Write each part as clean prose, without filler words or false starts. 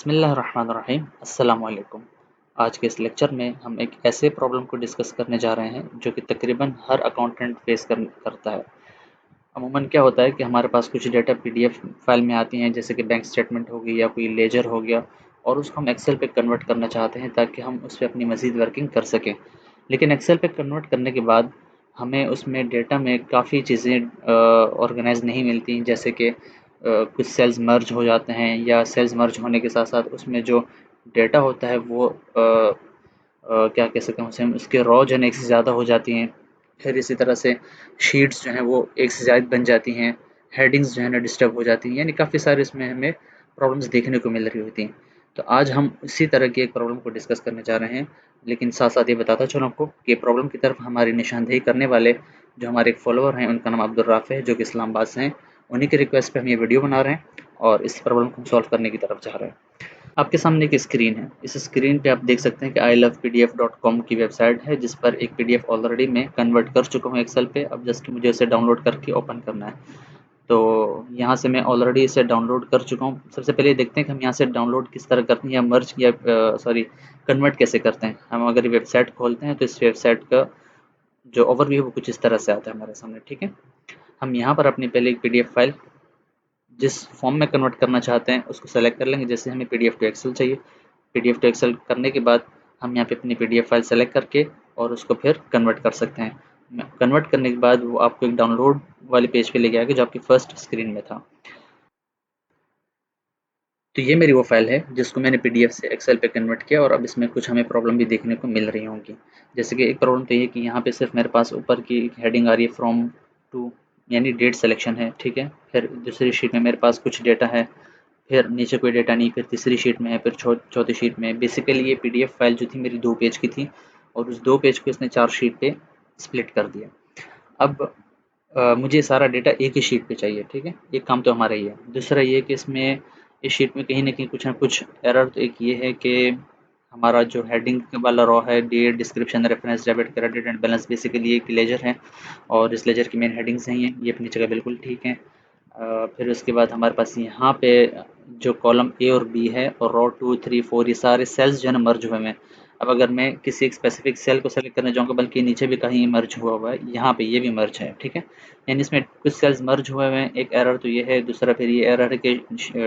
बिस्मिल्लाहिर्रहमानिर्रहीम अस्सलाम वालेकुम। आज के इस लेक्चर में हम एक ऐसे प्रॉब्लम को डिस्कस करने जा रहे हैं जो कि तकरीबन हर अकाउंटेंट फेस करता है। अमूमन क्या होता है कि हमारे पास कुछ डेटा पीडीएफ फाइल में आती हैं, जैसे कि बैंक स्टेटमेंट हो गई या कोई लेजर हो गया, और उसको हम एक्सेल पे कन्वर्ट करना चाहते हैं ताकि हम उस पे अपनी मज़ीद वर्किंग कर सकें। लेकिन एक्सेल पे कन्वर्ट करने के बाद हमें उसमें डेटा में काफ़ी चीज़ें ऑर्गेनाइज नहीं मिलती, जैसे कि कुछ सेल्स मर्ज हो जाते हैं, या सेल्स मर्ज होने के साथ साथ उसमें जो डेटा होता है वो क्या कह सकते हैं उसे हम, उसके रॉ जो है ना एक से ज़्यादा हो जाती हैं। फिर इसी तरह से शीट्स जो हैं वो एक से ज़्यादा बन जाती हैं, हेडिंग्स जो है ना डिस्टर्ब हो जाती हैं, यानी काफ़ी सारे इसमें हमें प्रॉब्लम्स देखने को मिल रही होती हैं। तो आज हम इसी तरह की एक प्रॉब्लम को डिस्कस करने जा रहे हैं, लेकिन साथ साथ ये बताता चलूँ आपको कि प्रॉब्लम की तरफ हमारी निशानदेही करने वाले जो हमारे एक फॉलोअर हैं, उनका नाम अब्दुल राफ़ है, जो कि इस्लामाबाद से हैं। उन्हीं की रिक्वेस्ट पे हम ये वीडियो बना रहे हैं और इस प्रॉब्लम को सॉल्व करने की तरफ जा रहे हैं। आपके सामने एक स्क्रीन है। इस स्क्रीन पे आप देख सकते हैं कि ilovepdf.com की वेबसाइट है, जिस पर एक पीडीएफ ऑलरेडी मैं कन्वर्ट कर चुका हूँ एक्सेल पे। अब जस्ट मुझे उसे डाउनलोड करके ओपन करना है। तो यहाँ से मैं ऑलरेडी इसे डाउनलोड कर चुका हूँ। सबसे पहले देखते हैं कि हम यहाँ से डाउनलोड किस तरह करते हैं, या मर्ज या सॉरी कन्वर्ट कैसे करते हैं। हम अगर वेबसाइट खोलते हैं तो इस वेबसाइट का जो ओवरव्यू है वो कुछ इस तरह से आता है हमारे सामने, ठीक है। हम यहाँ पर अपनी पहले एक पीडीएफ फाइल जिस फॉर्म में कन्वर्ट करना चाहते हैं उसको सेलेक्ट कर लेंगे। जैसे हमें पीडीएफ टू एक्सेल चाहिए, पीडीएफ टू एक्सेल करने के बाद हम यहाँ पे अपनी पीडीएफ फाइल सेलेक्ट करके और उसको फिर कन्वर्ट कर सकते हैं। कन्वर्ट करने के बाद वो आपको एक डाउनलोड वाले पेज पे लेके आएगा जो आपकी फर्स्ट स्क्रीन में था। तो ये मेरी वो फाइल है जिसको मैंने पीडीएफ से एक्सेल पे कन्वर्ट किया, और अब इसमें कुछ हमें प्रॉब्लम भी देखने को मिल रही होंगी। जैसे कि एक प्रॉब्लम तो ये कि यहाँ पे सिर्फ मेरे पास ऊपर की एक हेडिंग आ रही है फ्रॉम टू, यानी डेट सिलेक्शन है, ठीक है। फिर दूसरी शीट में मेरे पास कुछ डेटा है, फिर नीचे कोई डेटा नहीं, फिर तीसरी शीट में है, फिर चौथी शीट में है। बेसिकली ये पीडीएफ फाइल जो थी मेरी 2 पेज की थी, और उस 2 पेज को इसने 4 शीट पे स्प्लिट कर दिया। अब मुझे सारा डेटा एक ही शीट पे चाहिए, ठीक है। एक काम तो हमारा ये है। दूसरा ये कि इसमें इस शीट में कहीं न कहीं कुछ ना कुछ एरर तो एक ये है कि हमारा जो हेडिंग वाला रो है, date, description, reference, debit, credit and balance, basically एक लेजर है, और इस लेजर की मेन हेडिंग्स हैं ये अपनी जगह बिल्कुल ठीक है। फिर उसके बाद हमारे पास यहाँ पे जो कॉलम ए और बी है, और रो 2, 3, 4 ये सारे सेल्स जो है ना मर्ज हुए हैं। अब अगर मैं किसी एक स्पेसिफिक सेल को सेलेक्ट करना चाहूँगा, बल्कि नीचे भी कहीं मर्ज हुआ है, यहाँ पे ये भी मर्ज है, ठीक है। यानी इसमें कुछ सेल्स मर्ज हुए हैं। एक एरर तो ये है। दूसरा फिर ये एरर है कि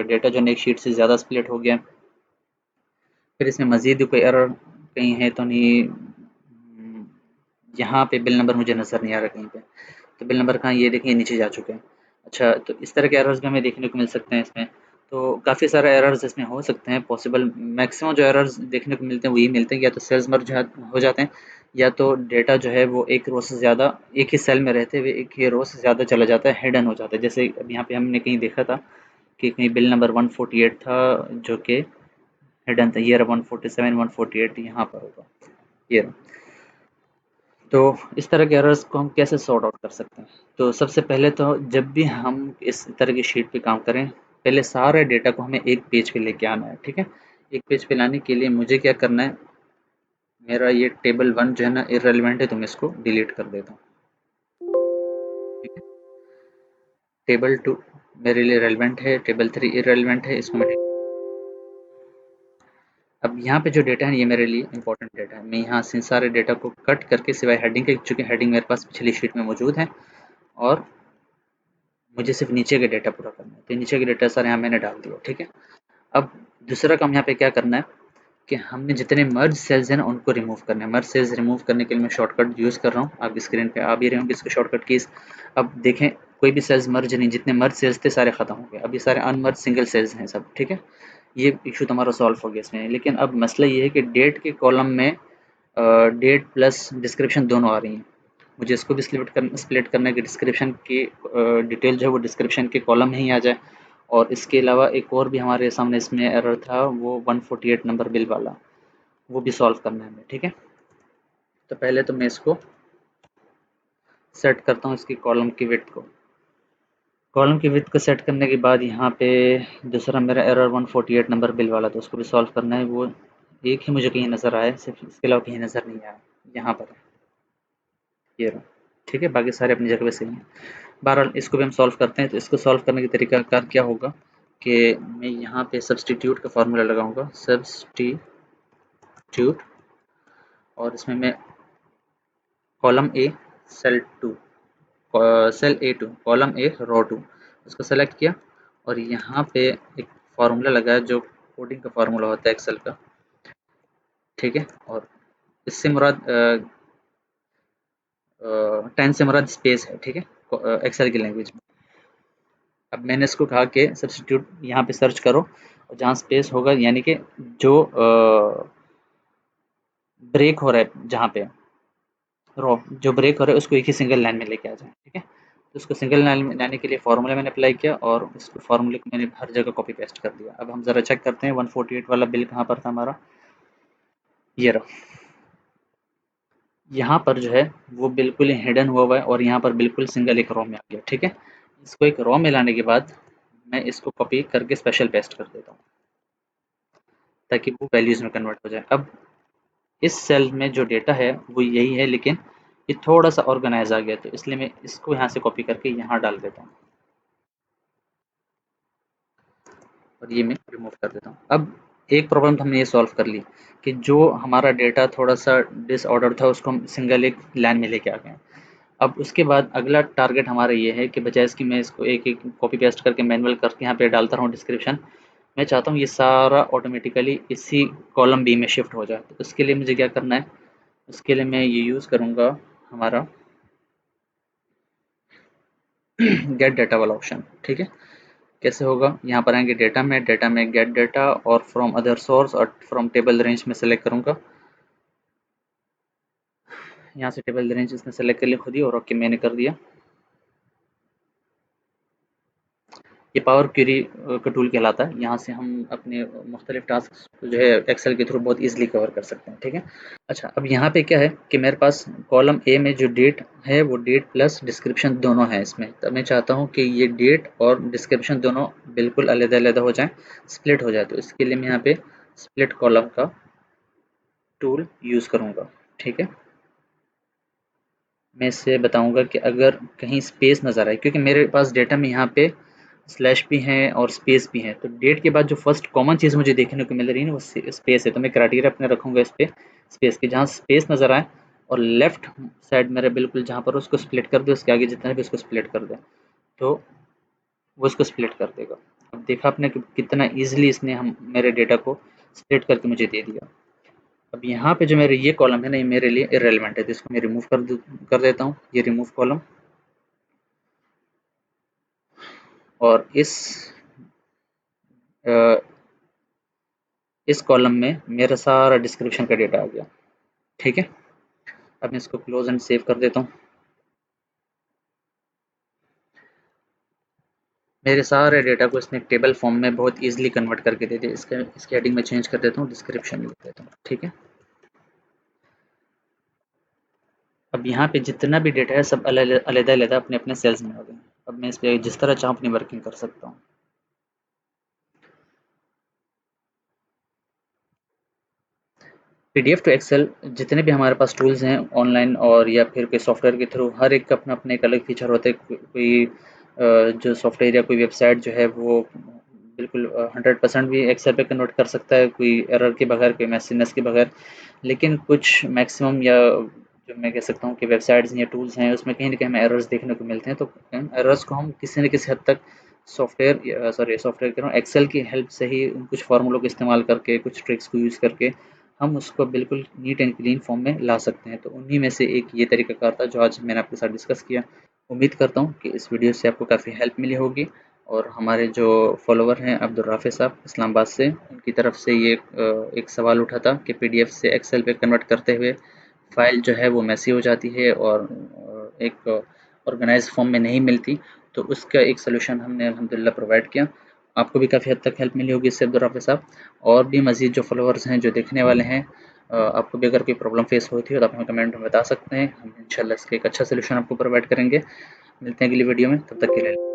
डेटा जो है एक शीट से ज़्यादा स्प्लिट हो गया। फिर इसमें मज़ीद कोई एरर कहीं है तो नहीं। यहाँ पे बिल नंबर मुझे नज़र नहीं आ रहा कहीं पे। तो बिल नंबर कहाँ, ये देखिए नीचे जा चुके हैं। अच्छा, तो इस तरह के एरर्स भी हमें देखने को मिल सकते हैं इसमें। तो काफ़ी सारे एरर्स इसमें हो सकते हैं पॉसिबल। मैक्सिमम जो एरर्स देखने को मिलते हैं वो ये मिलते हैं कि या तो सेल्स मर्ज हो जाते हैं, या तो डेटा जो है वो एक रो से ज़्यादा एक ही सेल में रहते हुए एक ही रो से ज़्यादा चला जाता है, हिडन हो जाता है। जैसे अब यहाँ पे हमने कहीं देखा था कि कहीं बिल नंबर 148 था जो कि हिडन था। ये रहा 147, 148 यहाँ पर होगा, ये रहा। तो इस तरह के एरर्स को हम कैसे सॉर्ट आउट कर सकते हैं? तो सबसे पहले तो जब भी हम इस तरह की शीट पे काम करें, पहले सारे डेटा को हमें एक पेज पे लेके आना है, ठीक है। एक पेज पे लाने के लिए मुझे क्या करना है, मेरा ये टेबल 1 जो है ना इर्रेलेवेंट है, तो मैं इसको डिलीट कर देता हूँ, ठीक है। टेबल 2 मेरे लिए रेलेवेंट है, टेबल 3 इर्रेलेवेंट है, इसको मैं अब यहाँ पे जो डेटा है ये मेरे लिए इंपॉर्टेंट डेटा है। मैं यहाँ से सारे डेटा को कट करके, सिवाय हेडिंग के, चूँकि हेडिंग मेरे पास पिछली शीट में मौजूद है, और मुझे सिर्फ नीचे के डेटा पूरा करना है। तो नीचे के डेटा सारे यहाँ मैंने डाल दिया, ठीक है। अब दूसरा काम यहाँ पे क्या करना है कि हमने जितने मर्ज सेल्स हैं ना उनको रिमूव करना है। मर्ज सेल्स रिमूव करने के लिए मैं शॉर्टकट यूज़ कर रहा हूँ, आपकी स्क्रीन पे आ भी रहे होंगे इसके शॉर्टकट कीज़। अब देखें, कोई भी सेल्स मर्ज नहीं, जितने मर्ज सेल्स थे सारे खत्म हो गए। अब ये सारे अनमर्ज सिंगल सेल्स हैं सब, ठीक है। ये इशू तुम्हारा सॉल्व हो गया इसमें। लेकिन अब मसला ये है कि डेट के कॉलम में डेट प्लस डिस्क्रिप्शन दोनों आ रही हैं। मुझे इसको भी स्प्लिट करना है कि डिस्क्रिप्शन की डिटेल जो है वो डिस्क्रिप्शन के कॉलम में ही आ जाए। और इसके अलावा एक और भी हमारे सामने इसमें एरर था, वो 148 नंबर बिल वाला, वो भी सॉल्व करना है हमें, ठीक है। तो पहले तो मैं इसको सेट करता हूँ, इसकी कॉलम की विड्थ को। कॉलम की विड्थ को सेट करने के बाद यहाँ पे दूसरा मेरा एरर 148 नंबर बिल वाला, तो उसको भी सॉल्व करना है। वो एक ही मुझे कहीं नज़र आया, सिर्फ इसके अलावा कहीं नज़र नहीं आया। यहाँ पर है, ये रहा, ठीक है। बाकी सारे अपनी जगह पे सही हैं। बहरहाल इसको भी हम सॉल्व करते हैं। तो इसको सॉल्व करने का तरीकाकार क्या होगा कि मैं यहाँ पे सब्स्टिट्यूट का फार्मूला लगाऊंगा, सब्स्टिट्यूट, और इसमें मैं column A cell 2, cell A2 column A row 2 उसको सेलेक्ट किया और यहाँ पे एक फार्मूला लगाया जो कोडिंग का फार्मूला होता है एक्सेल का, ठीक है। और इससे मुराद 10 से मुराद स्पेस है, ठीक है, एक्सेल की लैंग्वेज में। अब मैंने इसको कहा कि सब्स्टिट्यूट यहाँ पे सर्च करो और जहाँ स्पेस होगा यानी कि जो ब्रेक हो रहा है, जहाँ पे रो जो ब्रेक हो रहा है उसको एक ही सिंगल लाइन में लेके आ जाए, ठीक है। तो उसको सिंगल लाइन में लाने के लिए फार्मूला मैंने अप्लाई किया और उस फार्मूले को मैंने हर जगह कॉपी पेस्ट कर दिया। अब हम ज़रा चेक करते हैं 148 वाला बिल कहाँ पर था हमारा, ये रहा। यहाँ पर जो है वो बिल्कुल हिडन हुआ है और यहाँ पर बिल्कुल सिंगल एक रो में आ गया, ठीक है। इसको एक रो में लाने के बाद मैं इसको कॉपी करके स्पेशल पेस्ट कर देता हूँ ताकि वो वैल्यूज़ में कन्वर्ट हो जाए। अब इस सेल में जो डेटा है वो यही है, लेकिन ये थोड़ा सा ऑर्गेनाइज आ गया, तो इसलिए मैं इसको यहाँ से कॉपी करके यहाँ डाल देता हूँ और ये मैं रिमूव कर देता हूँ। अब एक प्रॉब्लम तो हमने ये सॉल्व कर ली कि जो हमारा डेटा थोड़ा सा डिसऑर्डर था उसको हम सिंगल एक लाइन में लेके आ गए। अब उसके बाद अगला टारगेट हमारा ये है कि बजाय इसकी मैं इसको एक एक कॉपी पेस्ट करके मैनुअल करके यहाँ पे डालता रहूँ डिस्क्रिप्शन, मैं चाहता हूँ ये सारा ऑटोमेटिकली इसी कॉलम बी में शिफ्ट हो जाए। तो उसके लिए मुझे क्या करना है, उसके लिए मैं ये यूज़ करूँगा हमारा गेट डाटा वाला ऑप्शन, ठीक है। कैसे होगा, यहाँ पर आएंगे डेटा में गेट डाटा और फ्रॉम अदर सोर्स और फ्रॉम टेबल रेंज में सेलेक्ट करूँगा। यहाँ से टेबल रेंज इसने सेलेक्ट कर लिया खुद ही और ओके मैंने कर दिया। ये पावर क्वेरी का टूल कहलाता है। यहाँ से हम अपने मुख्तलिफ टास्क जो है एक्सेल के थ्रू बहुत ईजिली कवर कर सकते हैं, ठीक है। अच्छा, अब यहाँ पे क्या है कि मेरे पास कॉलम ए में जो डेट है वो डेट प्लस डिस्क्रिप्शन दोनों है इसमें। तो मैं चाहता हूँ कि ये डेट और डिस्क्रिप्शन दोनों बिल्कुल अलग-अलग हो जाएँ, स्प्लिट हो जाए। तो इसके लिए मैं यहाँ पे स्प्लिट कॉलम का टूल यूज़ करूँगा, ठीक है। मैं इससे बताऊँगा कि अगर कहीं स्पेस नज़र आए, क्योंकि मेरे पास डेटा में यहाँ पे स्लैश भी हैं और स्पेस भी हैं, तो डेट के बाद जो फर्स्ट कॉमन चीज़ मुझे देखने को मिल रही है ना वो स्पेस है। तो मैं क्राइटेरिया अपने रखूँगा इस पे स्पेस के, जहाँ स्पेस नज़र आए और लेफ्ट साइड मेरे बिल्कुल जहाँ पर उसको स्प्लिट कर दे, उसके आगे जितना भी उसको स्प्लिट कर दे, तो वो उसको स्प्लिट कर देगा। अब देखा आपने कि कितना ईजिली इसने हम मेरे डेटा को स्प्लिट करके मुझे दे दिया। अब यहाँ पे जो मेरे ये कॉलम है ना, ये मेरे लिए इर्रेलेवेंट है, तो इसको मैं रिमूव कर देता हूँ, ये रिमूव कॉलम। और अ, इस कॉलम में मेरा सारा डिस्क्रिप्शन का डेटा आ गया, ठीक है। अब मैं इसको क्लोज एंड सेव कर देता हूँ। मेरे सारे डेटा को इसने टेबल फॉर्म में बहुत इजीली कन्वर्ट करके दे दिया। इसके हेडिंग में चेंज कर देता हूँ, डिस्क्रिप्शन लिख देता हूँ, ठीक है। अब यहाँ पे जितना भी डेटा है सब अलग-अलग अपने अपने सेल्स में आ गए। अब मैं इस पे जिस तरह चाहूँ अपनी वर्किंग कर सकता हूँ। पीडीएफ टू एक्सेल जितने भी हमारे पास टूल्स हैं ऑनलाइन और या फिर कोई सॉफ्टवेयर के थ्रू, हर एक का अपना अपना एक अलग फीचर होता है। कोई जो सॉफ्टवेयर या कोई वेबसाइट जो है वो बिल्कुल 100% भी एक्सेल पे कन्वर्ट कर सकता है, कोई एरर के बगैर, कोई मैसीनेस के बगैर। लेकिन कुछ मैक्सिमम या जो मैं कह सकता हूँ कि वेबसाइट्स या टूल्स हैं उसमें कहीं ना कहीं हमें एरर्स देखने को मिलते हैं। तो एरर्स को हम किसी न किसी हद तक सॉफ्टवेयर कह रहा हूँ एक्सेल की हेल्प से ही कुछ फार्मूलों को इस्तेमाल करके, कुछ ट्रिक्स को यूज़ करके हम उसको बिल्कुल नीट एंड क्लीन फॉर्म में ला सकते हैं। तो उन्हीं में से एक ये तरीकाकार था जो आज मैंने आपके साथ डिस्कस किया। उम्मीद करता हूँ कि इस वीडियो से आपको काफ़ी हेल्प मिली होगी। और हमारे जो फॉलोवर हैं अब्दुल राफ़ी साहब इस्लामाबाद से, उनकी तरफ से ये एक सवाल उठा था कि पीडीएफ से एक्सेल पे कन्वर्ट करते हुए फ़ाइल जो है वो मेसी हो जाती है और एक ऑर्गेनाइज़ फॉर्म में नहीं मिलती। तो उसका एक सॉल्यूशन हमने अल्हम्दुलिल्लाह प्रोवाइड किया। आपको भी काफ़ी हद तक हेल्प मिली होगी इससे अब्दुल राफ़ी साहब। और भी मज़ीद जो फॉलोवर्स हैं, जो देखने वाले हैं, आपको भी अगर कोई प्रॉब्लम फेस होती हो तो आप हमें कमेंट में बता सकते हैं। हम इंशाल्लाह इसका एक अच्छा सॉल्यूशन आपको प्रोवाइड करेंगे। मिलते हैं अगली वीडियो में, तब तक के लिए।